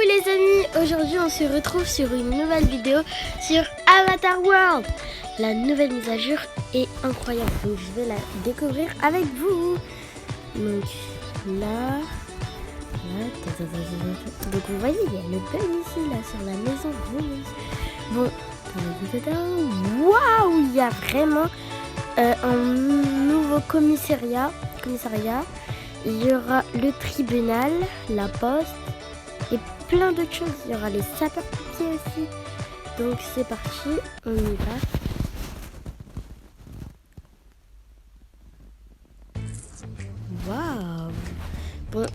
Coucou les amis, aujourd'hui on se retrouve sur une nouvelle vidéo sur Avatar World. La nouvelle mise à jour est incroyable, donc je vais la découvrir avec vous. Donc là, donc vous voyez il y a le bug ici là sur la maison rose. Bon, waouh, il y a vraiment un nouveau commissariat. Il y aura le tribunal, la poste et plein d'autres choses. Il y aura les sapeurs-pompiers aussi. Donc c'est parti, on y va. Waouh. Bon,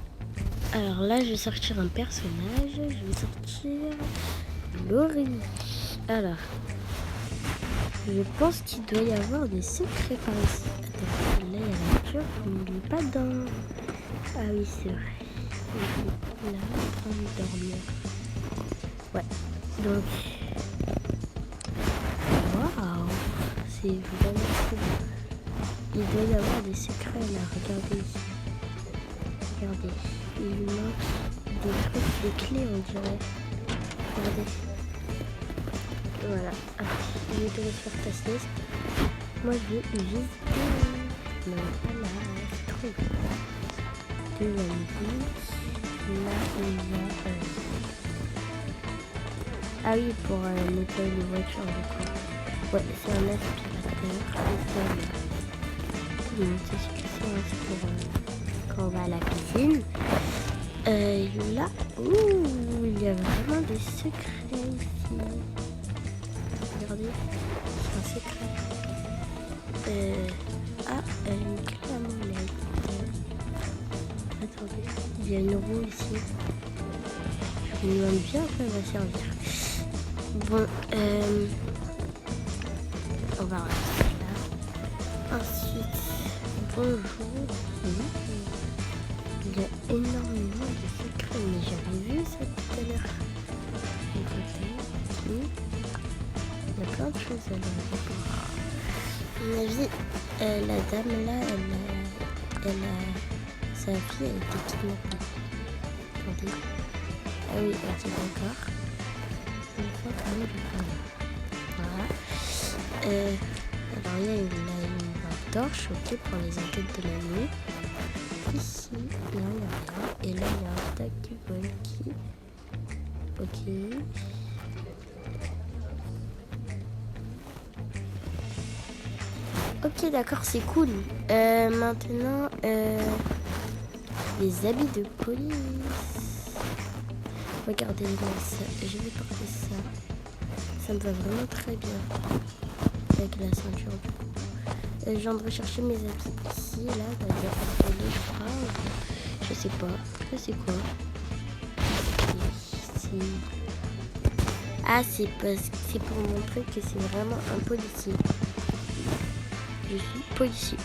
alors là je vais sortir un personnage. Je vais sortir Laurie. Alors, je pense qu'il doit y avoir des secrets par ici. Attends, là il y a la voiture, on n'est pas dans... Ah oui, c'est vrai. Là, en train de dormir. Ouais, donc... Waouh, c'est vraiment cool. Il doit y avoir des secrets là, regardez ici. Regardez, il manque des trucs, des clés on dirait. Regardez. Voilà, je vais te faire ta sieste. Moi je vais visiter. Non, voilà, c'est trop bien. De la musique. Là, il y a... Ah oui, pour nettoyer les voitures, du coup. Ouais, c'est un aspirateur. Et c'est pour quand on va à la piscine. Là, il y a vraiment des secrets ici. Regardez, c'est un secret. Une clé à molette. Attendez, il y a une roue ici. Je me demande bien à quoi elle va servir. Bon, on va rester là. Ensuite, bonjour. Il y a énormément de secrets, mais j'avais vu ça tout à l'heure. Il y a plein de choses à voir. À mon avis, la dame là, elle a sa fille a été kidnappée. Attendez. Ah oui, ok, d'accord. Une fois quand même, voilà. Alors il y a une lampe torche, ok, pour les enquêtes de la nuit. Ici, non, il n'y a rien. Et là, il y a un talkie-walkie. Ok. Ok, d'accord, c'est cool. Maintenant, les habits de police. Regardez-moi ça. Je vais porter ça. Ça me va vraiment très bien. Avec la ceinture du coup. Je viens de rechercher mes habits ici, là. D'ailleurs, je crois. Je sais pas. Ça, c'est quoi? Ah, c'est pour montrer que c'est vraiment un policier. Je suis policier.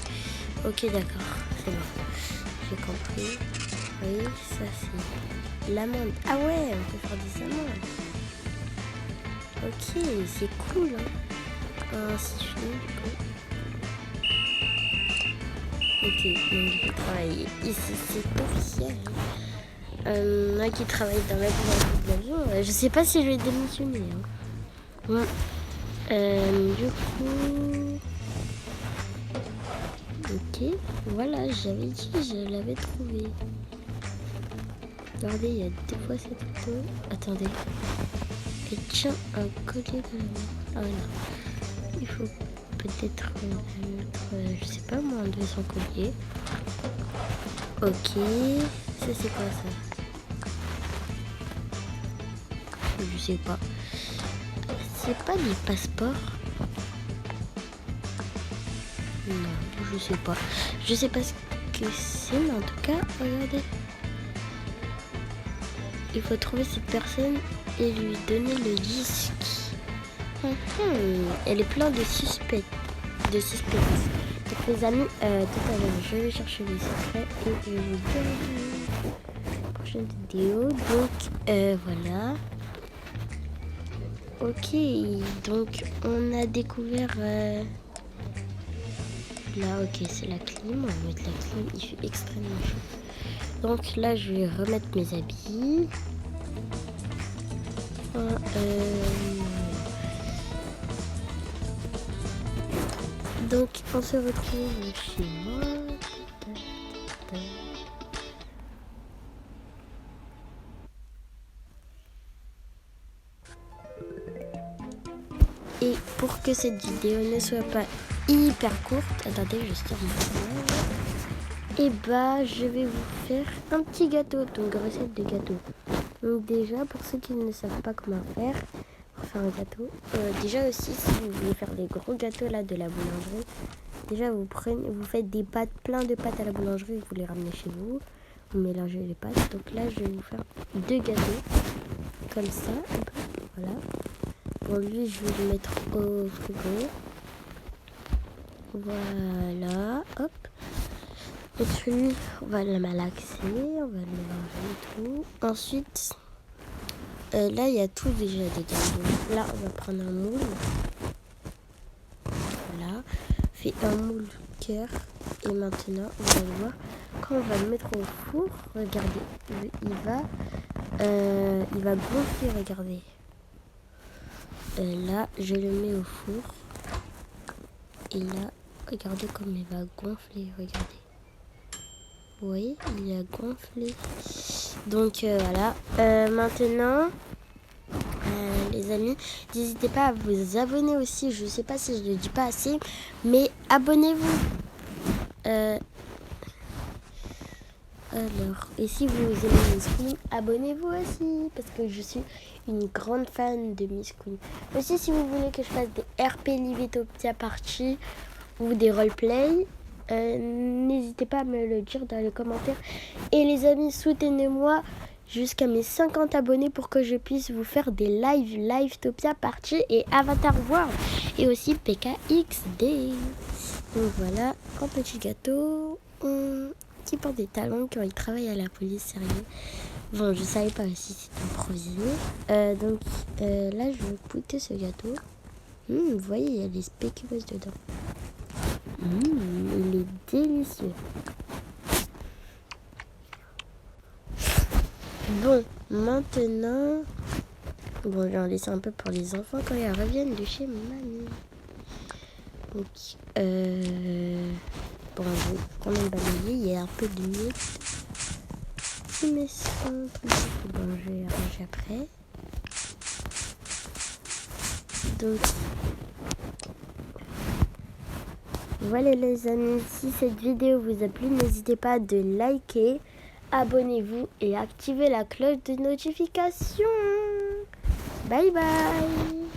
Ok, d'accord. C'est bon. J'ai compris. Oui, ça c'est l'amende. Ah ouais, on peut faire des amendes. Ok, c'est cool. Hein. Si je fais du coup. Ok, donc je vais travailler ici, c'est officiel. Moi qui travaille dans la d'avion, je sais pas si je vais démissionner. Hein. Ouais. Du coup... Ok, voilà, j'avais dit, je l'avais trouvé. Regardez, il y a deux fois cette photo. Attendez. Et tiens, un collier de la main. Ah non. Il faut peut-être mettre, je sais pas moi, enlever son collier. Ok. Ça c'est quoi ça? Je sais pas. C'est pas des passeports? Non, je sais pas. Je sais pas ce que c'est, mais en tout cas, regardez. Il faut trouver cette personne et lui donner le disque. Elle est pleine de suspects. Donc les amis, tout à l'heure, je vais chercher les secrets et je vais vous dire la prochaine vidéo. Donc voilà. Ok, donc on a découvert... Là, ok, c'est la clim. On va mettre la clim. Il fait extrêmement chaud. Donc là, je vais remettre mes habits. Donc on se retrouve chez moi. Et pour que cette vidéo ne soit pas hyper courte, attendez, je sors mon téléphone. Et bah je vais vous faire un petit gâteau, donc recette de gâteau. Donc déjà pour ceux qui ne savent pas comment faire pour faire un gâteau, déjà aussi si vous voulez faire des gros gâteaux là de la boulangerie, déjà vous faites des pâtes, plein de pâtes à la boulangerie, vous les ramenez chez vous, vous mélangez les pâtes. Donc là je vais vous faire 2 gâteaux comme ça, voilà. Bon lui je vais le mettre au frigo. Voilà, hop. Et puis, on va le malaxer, on va le mélanger et tout. Ensuite, là, il y a tout déjà dedans. Donc, là, on va prendre un moule. Voilà. Fait un moule cœur. Et maintenant, on va le voir. Quand on va le mettre au four, regardez, il va gonfler, regardez. Là, je le mets au four. Et là, regardez comme il va gonfler, regardez. Oui, il a gonflé. Donc voilà. Maintenant, les amis, n'hésitez pas à vous abonner aussi. Je ne sais pas si je ne le dis pas assez, mais abonnez-vous. Alors, et si vous aimez Miss Queen, abonnez-vous aussi, parce que je suis une grande fan de Miss Queen. Aussi, si vous voulez que je fasse des RP Livetopia Party ou des roleplay, n'hésitez pas à me le dire dans les commentaires. Et les amis, soutenez-moi jusqu'à mes 50 abonnés pour que je puisse vous faire des Livetopia Party et Avatar World. Et aussi PKXD. Donc voilà, un petit gâteau qui porte des talons quand il travaille à la police, sérieux. Bon, je savais pas si c'était improvisé. Donc là, je vais goûter ce gâteau. Vous voyez, il y a des spéculoos dedans. Il est délicieux. Bon, maintenant... Bon, j'en laisse un peu pour les enfants quand ils reviennent de chez mamie. Donc, bon, je vais quand même balayer. Il y a un peu de miettes qui me sont... Bon, je vais ranger après. Donc... Voilà les amis, si cette vidéo vous a plu, n'hésitez pas de liker, abonnez-vous et activez la cloche de notification. Bye bye.